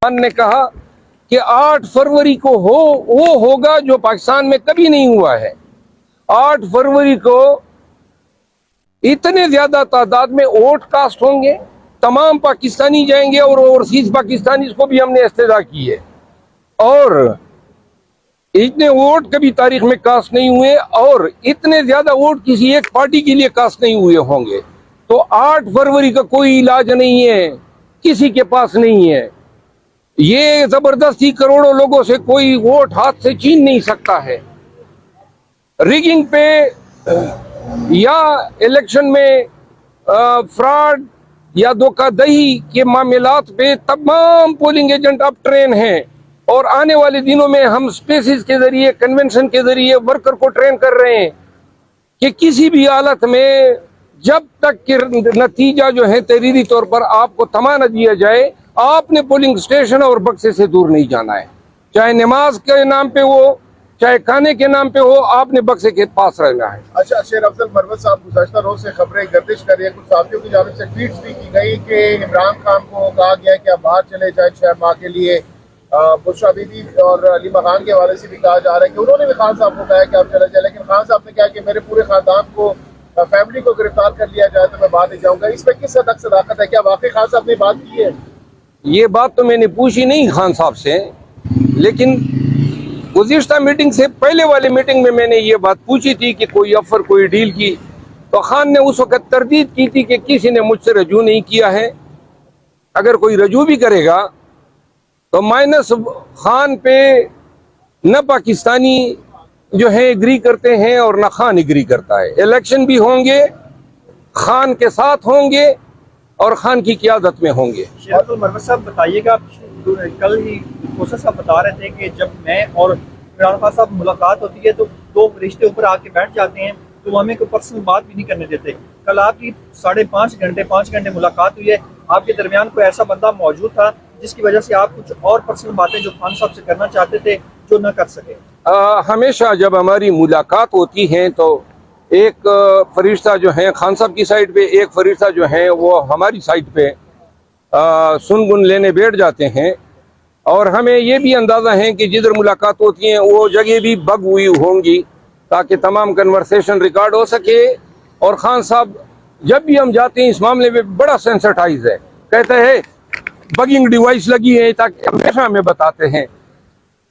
खान ने कहा कि 8 फरवरी को वो होगा जो पाकिस्तान में कभी नहीं हुआ है। 8 फरवरी को इतने ज्यादा तादाद में वोट कास्ट होंगे, तमाम पाकिस्तानी जाएंगे और ओवरसीज पाकिस्तानी को भी हमने इस्तदा की है। और इतने वोट कभी तारीख में कास्ट नहीं हुए और इतने ज्यादा वोट किसी एक पार्टी के लिए कास्ट नहीं हुए होंगे। तो 8 फरवरी का कोई इलाज नहीं है, किसी के पास नहीं है। ये जबरदस्ती करोड़ों लोगों से कोई वोट हाथ से छीन नहीं सकता है। रिगिंग पे या इलेक्शन में फ्रॉड या धोखाधड़ी के मामलात पे तमाम पोलिंग एजेंट अब ट्रेन हैं और आने वाले दिनों में हम स्पेसिस के जरिए, कन्वेंशन के जरिए वर्कर को ट्रेन कर रहे हैं कि किसी भी हालत में जब तक कि नतीजा जो है तहरीरी तौर पर आपको थमा न दिया जाए, आपने पोलिंग स्टेशन और बक्से से दूर नहीं जाना है। चाहे नमाज के नाम पे हो, चाहे खाने के नाम पे हो, आपने बक्से के पास रहना है। अच्छा, शेर अफजल मरवत साहब, गुज़श्ता रोज से खबरें गर्दिश कर रही है, कुछ साथियों की जानिब से ट्वीट्स भी की गई कि इमरान खान को कहा गया कि आप बाहर चले जाए 6 माह के लिए। बुशरा बीबी और अलीमा खान के हवाले से भी कहा जा रहा है कि उन्होंने भी खान साहब को कहा कि आप चले जाए, लेकिन खान साहब ने कहा कि मेरे पूरे खानदान को, फैमिली को गिरफ्तार कर लिया जाए तो मैं बाहर नहीं जाऊंगा। इस पर किस हद तक सदाकत है? क्या वाकई खान साहब ने बात की है? ये बात तो मैंने पूछी नहीं खान साहब से, लेकिन गुज़िश्ता मीटिंग से पहले वाले मीटिंग में मैंने ये बात पूछी थी कि कोई ऑफर, कोई डील की, तो खान ने उस वक्त तरदीद की थी कि किसी ने मुझसे रजू नहीं किया है। अगर कोई रजू भी करेगा तो माइनस खान पे न पाकिस्तानी जो है एग्री करते हैं और न खान एग्री करता है। इलेक्शन भी होंगे, खान के साथ होंगे और खान की क़ियादत में होंगे। शेर मरवत साहब बताइएगा, कल ही कोसा साहब बता रहे थे कि जब मैं और इमरान खान साहब मुलाकात होती है तो 2 रिश्ते ऊपर आके बैठ जाते हैं, तो वो हमें कोई पर्सनल बात भी नहीं करने देते। कल आपकी 5.5 घंटे मुलाकात हुई है, आपके दरमियान कोई ऐसा बंदा मौजूद था जिसकी वजह से आप कुछ और पर्सनल बातें जो खान साहब से करना चाहते थे जो न कर सके? हमेशा जब हमारी मुलाकात होती है तो एक फरिश्ता जो है खान साहब की साइड पे, एक फरिश्ता जो है वो हमारी साइड पे सुनगुन लेने बैठ जाते हैं। और हमें ये भी अंदाज़ा है कि जिधर मुलाकात होती है वो जगह भी बग हुई होंगी ताकि तमाम कन्वर्सेशन रिकॉर्ड हो सके। और खान साहब जब भी हम जाते हैं इस मामले में बड़ा सेंसिटाइज है, कहते हैं बगिंग डिवाइस लगी है, ताकि हमेशा हमें बताते हैं।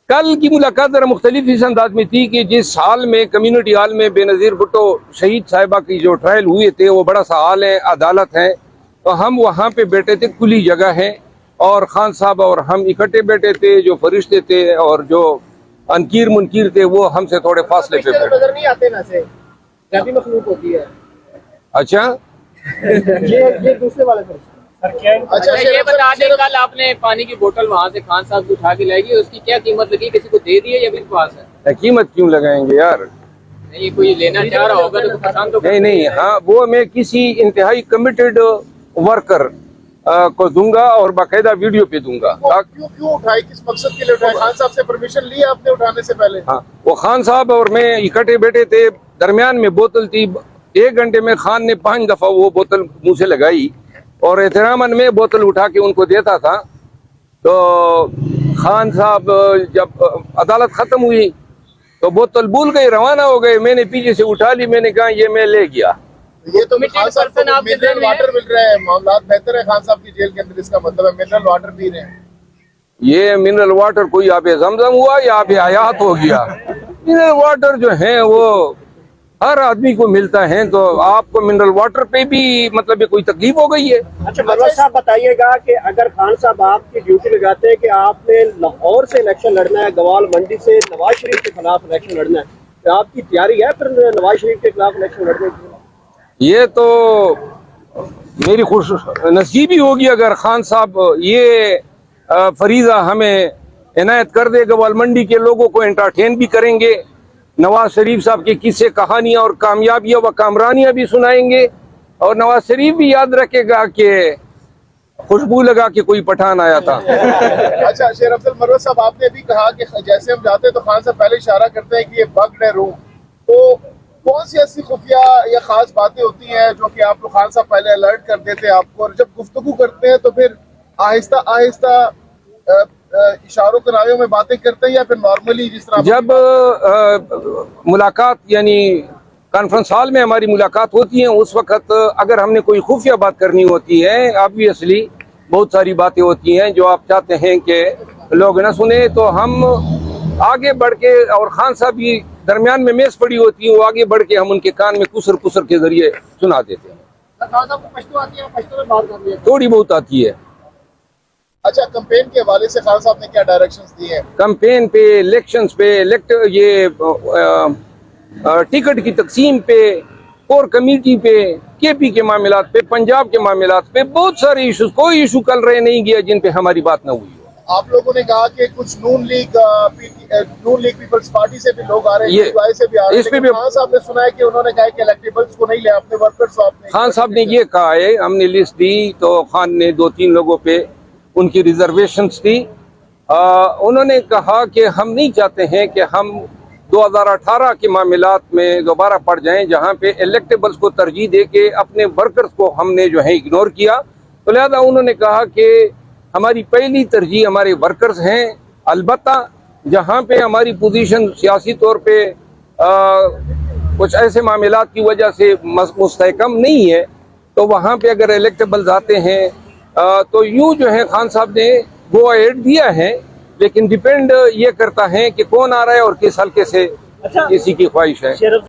कल की मुलाकात ज़रा मुख्तलिफ इस अंदाज में थी कि जिस हाल में कम्युनिटी हॉल में बेनज़ीर भुट्टो शहीद साहिबा की जो ट्रायल हुए थे वो बड़ा सा हाल है, अदालत है, तो हम वहाँ पे बैठे थे, खुली जगह है और खान साहब और हम इकट्ठे बैठे थे। जो फरिश्ते थे और जो अनकीर मुनकीर थे वो हमसे थोड़े फासले पे बैठे। नजर नहीं आते ना से जाती मखलूक होती है। अच्छा, ये दूसरे वाले फरिश्ते। अच्छा, ये बता दें, कल आपने पानी की बोतल वहाँ से खान साहब को उठा के लाएगी, उसकी क्या कीमत लगी? किसी को दे दी है या मेरे पास है? कीमत क्यों लगाएंगे यार? नहीं, कोई लेना चाह रहा होगा तो पसंद तो नहीं, हाँ, वो मैं किसी इंतहाई कमिटेड वर्कर को दूंगा और बाकायदा वीडियो पे दूंगा। क्यों उठाई, किस मकसद के लिए उठाई? खान साहब से परमिशन ली आपने उठाने से पहले? हाँ, वो खान साहब और मैं इकट्ठे बैठे थे, दरमियान में बोतल थी। 1 घंटे में खान ने 5 दफा वो बोतल मुंह से लगाई और एहतरामन में बोतल उठा के उनको देता था। तो खान साहब जब अदालत खत्म हुई तो बोतल भूल गए, रवाना हो गए। मैंने पीछे से उठा ली, मैंने कहा ये मैं ले गया। ये तो खान साहब को मिनरल वाटर मिल रहा है, मामला बेहतर है खान साहब की जेल के अंदर, इसका मतलब है मिनरल वाटर पी रहे हैं। ये मिनरल वाटर कोई आबे ज़मज़म हुआ या आबे हयात हो गया? मिनरल वाटर जो है वो हर आदमी को मिलता है, तो आपको मिनरल वाटर पे भी मतलब कोई तकलीफ हो गई है? अच्छा, मरवत साहब बताइएगा कि अगर खान साहब आपकी ड्यूटी लगाते हैं कि आपने लाहौर से इलेक्शन लड़ना है, गवाल मंडी से नवाज शरीफ के खिलाफ इलेक्शन लड़ना है, तो आपकी तैयारी है फिर नवाज शरीफ के खिलाफ इलेक्शन लड़ने की? ये तो मेरी खुश नसीबी होगी अगर खान साहब ये फरीजा हमें इनायत कर दे। गवाल मंडी के लोगों को एंटरटेन भी करेंगे, नवाज शरीफ साहब के किस्से, कहानियां और कामयाबियां व कामरानियां भी सुनाएंगे, और नवाज शरीफ भी याद रखेगा कि खुशबू लगा के कोई पठान आया था। अच्छा, शेर अफजल मरवत साहब, आपने भी कहा कि जैसे हम जाते हैं तो खान साहब पहले इशारा करते हैं कि ये बग्ड है रूम, तो कौन सी ऐसी खुफिया या खास बातें होती हैं जो कि आप लोग खान साहब पहले अलर्ट कर देते हैं आपको, और जब गुफ्तगू करते हैं तो फिर आहिस्ता आहिस्ता इशारों करारों में बातें करते हैं या फिर नॉर्मली जिस तरह जब मुलाकात यानी कॉन्फ्रेंस हॉल में हमारी मुलाकात होती है उस वक्त अगर हमने कोई खुफिया बात करनी होती है, ऑब्वियसली बहुत सारी बातें होती हैं जो आप चाहते हैं कि लोग न सुने, तो हम आगे बढ़ के, और खान साहब भी दरमियान में मेज पड़ी होती है, वो आगे बढ़ के हम उनके कान में कुसर कुसर के जरिए सुना देते हैं। थोड़ी बहुत आती है। अच्छा, कैंपेन के हवाले से खान साहब ने क्या डायरेक्शंस दिए हैं? कैंपेन पे, इलेक्शंस पे, टिकट की तकसीम पे, कोर कमेटी पे, केपी के मामलात पे, पंजाब के मामलात पे, बहुत सारे इशूज, कोई इशू कल रह नहीं गया जिन पे हमारी बात न हुई हो। आप लोगों ने कहा कि कुछ नून लीग पीपल्स पार्टी से भी लोग आ रहे हैं, PTI से भी आ रहे हैं, इस पे लेकिन भी खान साहब ने सुना है कि उन्होंने कहा कि इलेक्टेबल्स को नहीं ले, अपने वर्कर्स को आपने। खान साहब ने ये कहा है, हमने लिस्ट दी तो खान ने 2-3 लोगों पे उनकी रिजर्वेशंस थी। उन्होंने कहा कि हम नहीं चाहते हैं कि हम 2018 के मामलात में दोबारा पड़ जाएं जहां पे इलेक्टेबल्स को तरजीह दे के अपने वर्कर्स को हमने जो है इग्नोर किया। तो लिहाजा उन्होंने कहा कि हमारी पहली तरजीह हमारे वर्कर्स हैं, अलबत्ता जहां पे हमारी पोजीशन सियासी तौर पे कुछ ऐसे मामलात की वजह से मुस्तहकम नहीं है तो वहाँ पे अगर इलेक्टेबल्स आते हैं तो यूँ जो है खान साहब ने गो अहेड दिया है, लेकिन डिपेंड ये करता है कि कौन आ रहा है और किस हल्के से किसी की ख्वाहिश है।